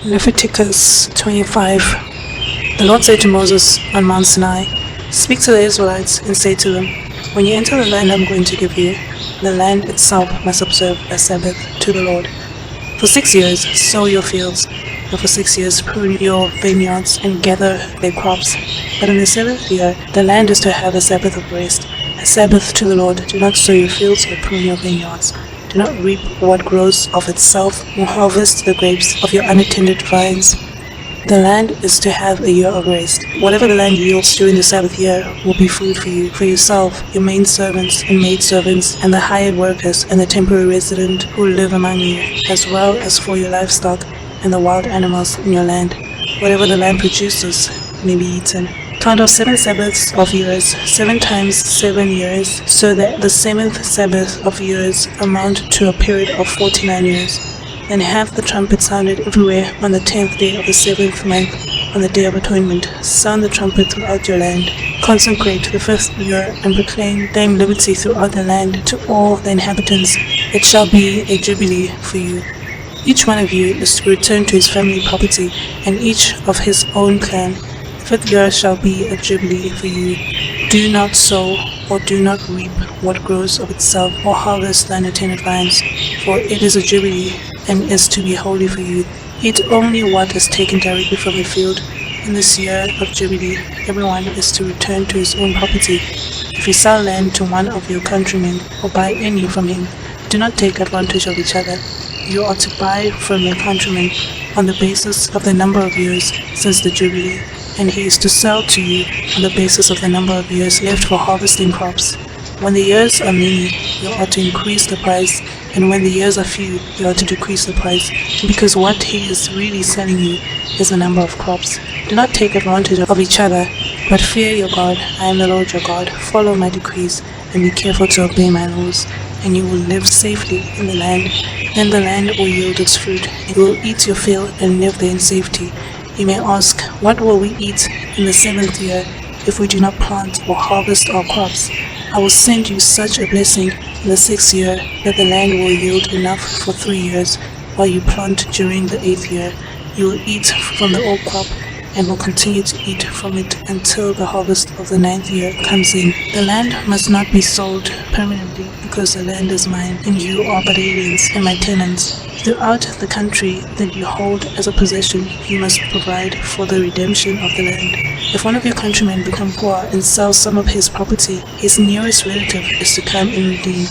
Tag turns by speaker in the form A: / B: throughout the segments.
A: Leviticus 25. The Lord said to Moses on Mount Sinai, "Speak to the Israelites and say to them, when you enter the land I'm going to give you, the land itself must observe a Sabbath to the Lord. For 6 years sow your fields, and for 6 years prune your vineyards and gather their crops. But in the 7th year the land is to have a Sabbath of rest, a Sabbath to the Lord. Do not sow your fields or prune your vineyards. Do not reap what grows of itself, or harvest the grapes of your unattended vines. The land is to have a year of rest. Whatever the land yields during the Sabbath year will be food for you, for yourself, your maidservants and maidservants, and the hired workers and the temporary resident who live among you, as well as for your livestock and the wild animals in your land. Whatever the land produces may be eaten. Count off 7 Sabbaths of years, 7 times 7 years, so that the 7th Sabbath of years amount to a period of 49 years. Then have the trumpet sounded everywhere on the 10th day of the 7th month, on the Day of Atonement. Sound the trumpet throughout your land. Consecrate the 5th year and proclaim liberty throughout the land to all the inhabitants. It shall be a jubilee for you. Each one of you is to return to his family property, and each of his own clan. The 5th year shall be a jubilee for you. Do not sow or do not reap what grows of itself, or harvest the unattended vines, for it is a jubilee and is to be holy for you. Eat only what is taken directly from the field. In this year of jubilee, everyone is to return to his own property. If you sell land to one of your countrymen, or buy any from him, do not take advantage of each other. You are to buy from your countryman on the basis of the number of years since the jubilee, and he is to sell to you on the basis of the number of years left for harvesting crops. When the years are many, you are to increase the price, and when the years are few, you are to decrease the price, because what he is really selling you is the number of crops. Do not take advantage of each other, but fear your God. I am the Lord your God. Follow my decrees, and be careful to obey my laws, and you will live safely in the land. Then the land will yield its fruit. You will eat your fill and live there in safety. You may ask, what will we eat in the 7th year if we do not plant or harvest our crops? I will send you such a blessing in the 6th year that the land will yield enough for 3 years, while you plant during the 8th year. You will eat from the old crop and will continue to eat from it until the harvest of the 9th year comes in. The land must not be sold permanently, because the land is mine, and you are but aliens and my tenants. Throughout the country that you hold as a possession, you must provide for the redemption of the land. If one of your countrymen become poor and sells some of his property, his nearest relative is to come and redeem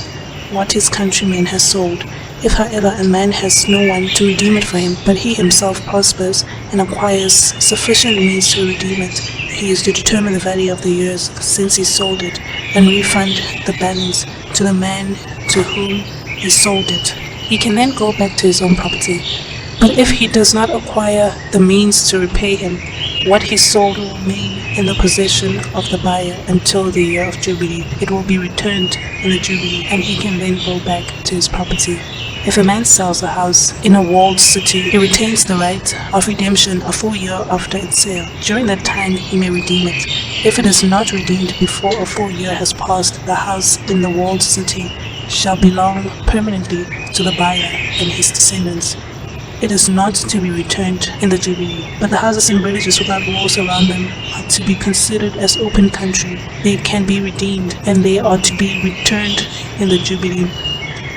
A: what his countryman has sold. If, however, a man has no one to redeem it for him, but he himself prospers and acquires sufficient means to redeem it, he is to determine the value of the years since he sold it, and refund the balance to the man to whom he sold it. He can then go back to his own property. But if he does not acquire the means to repay him, what he sold will remain in the possession of the buyer until the year of Jubilee. It will be returned in the Jubilee, and he can then go back to his property. If a man sells a house in a walled city, he retains the right of redemption a full year after its sale. During that time, he may redeem it. If it is not redeemed before a full year has passed, the house in the walled city shall belong permanently to the buyer and his descendants. It is not to be returned in the Jubilee, but the houses and villages without walls around them are to be considered as open country. They can be redeemed, and they are to be returned in the Jubilee.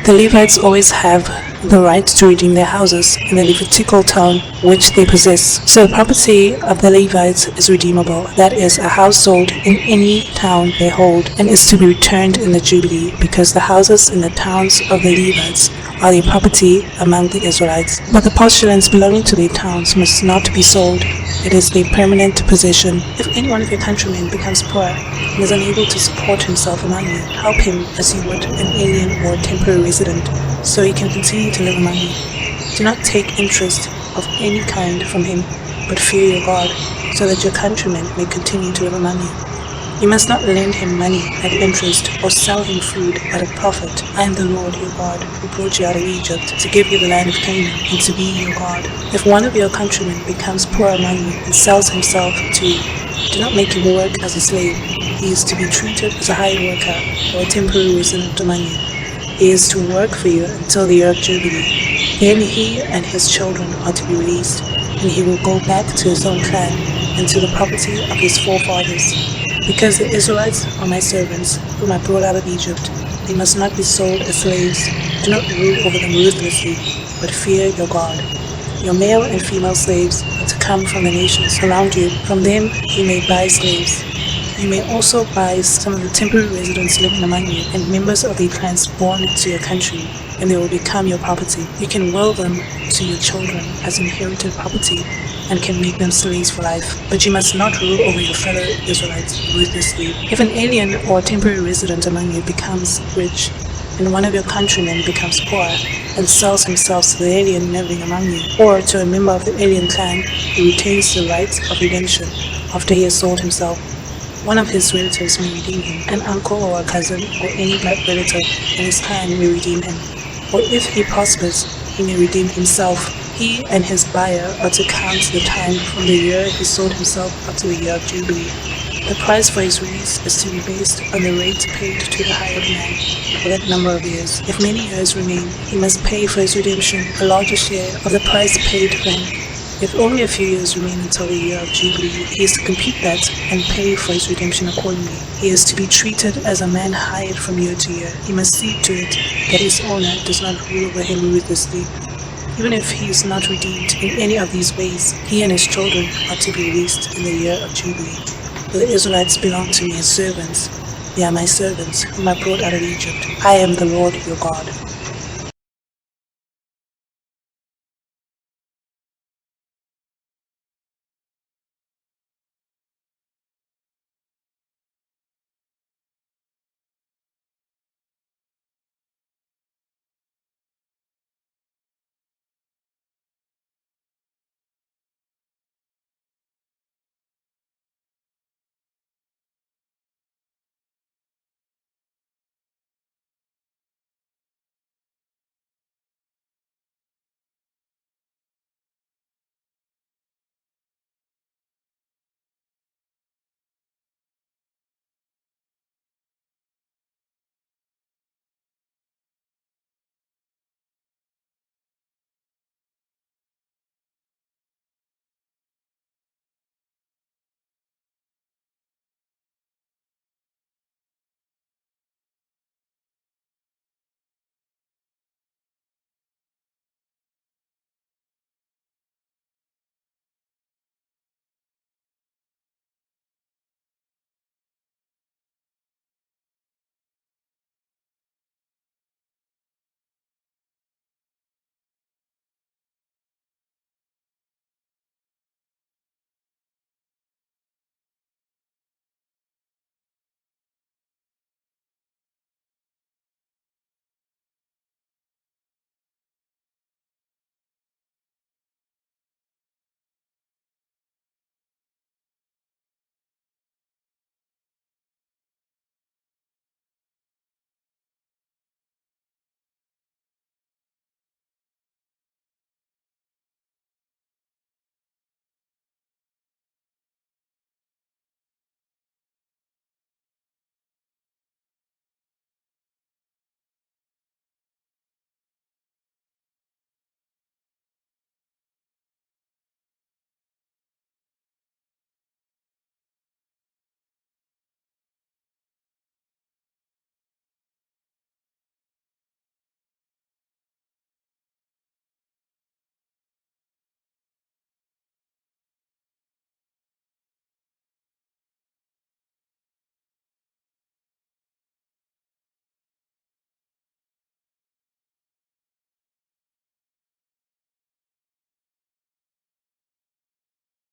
A: The Levites always have the right to redeem their houses in the Levitical town which they possess. So the property of the Levites is redeemable, that is, a house sold in any town they hold, and is to be returned in the Jubilee, because the houses in the towns of the Levites are their property among the Israelites. But the postulants belonging to their towns must not be sold. It is their permanent possession. If any one of your countrymen becomes poor and is unable to support himself among you, help him as you would an alien or a temporary resident, so he can continue to live among you. Do not take interest of any kind from him, but fear your God, so that your countrymen may continue to live among you. You must not lend him money at interest, or sell him food at a profit. I am the Lord your God, who brought you out of Egypt, to give you the land of Canaan, and to be your God. If one of your countrymen becomes poor among you, and sells himself to you, do not make him work as a slave. He is to be treated as a hired worker, or a temporary resident among you. He is to work for you until the year of Jubilee. Then he and his children are to be released. and he will go back to his own clan and to the property of his forefathers. Because the Israelites are my servants, whom I brought out of Egypt, they must not be sold as slaves. Do not rule over them ruthlessly, but fear your God. Your male and female slaves are to come from the nations around you. From them you may buy slaves. You may also buy some of the temporary residents living among you and members of the clans born to your country, and they will become your property. You can will them to your children as inherited property and can make them slaves for life. But you must not rule over your fellow Israelites ruthlessly. If an alien or a temporary resident among you becomes rich, and one of your countrymen becomes poor, and sells himself to the alien living among you, or to a member of the alien clan who retains the right of redemption after he has sold himself, one of his relatives may redeem him. An uncle or a cousin or any blood relative in his clan may redeem him. Or if he prospers, he may redeem himself. He and his buyer are to count the time from the year he sold himself up to the year of Jubilee. The price for his release is to be based on the rate paid to the hired man for that number of years. If many years remain, he must pay for his redemption a larger share of the price paid for him. If only a few years remain until the year of Jubilee, he is to compute that and pay for his redemption accordingly. He is to be treated as a man hired from year to year. He must see to it that his owner does not rule over him ruthlessly. Even if he is not redeemed in any of these ways, he and his children are to be released in the year of Jubilee. For the Israelites belong to me as servants. They are my servants, whom I brought out of Egypt. I am the Lord your God.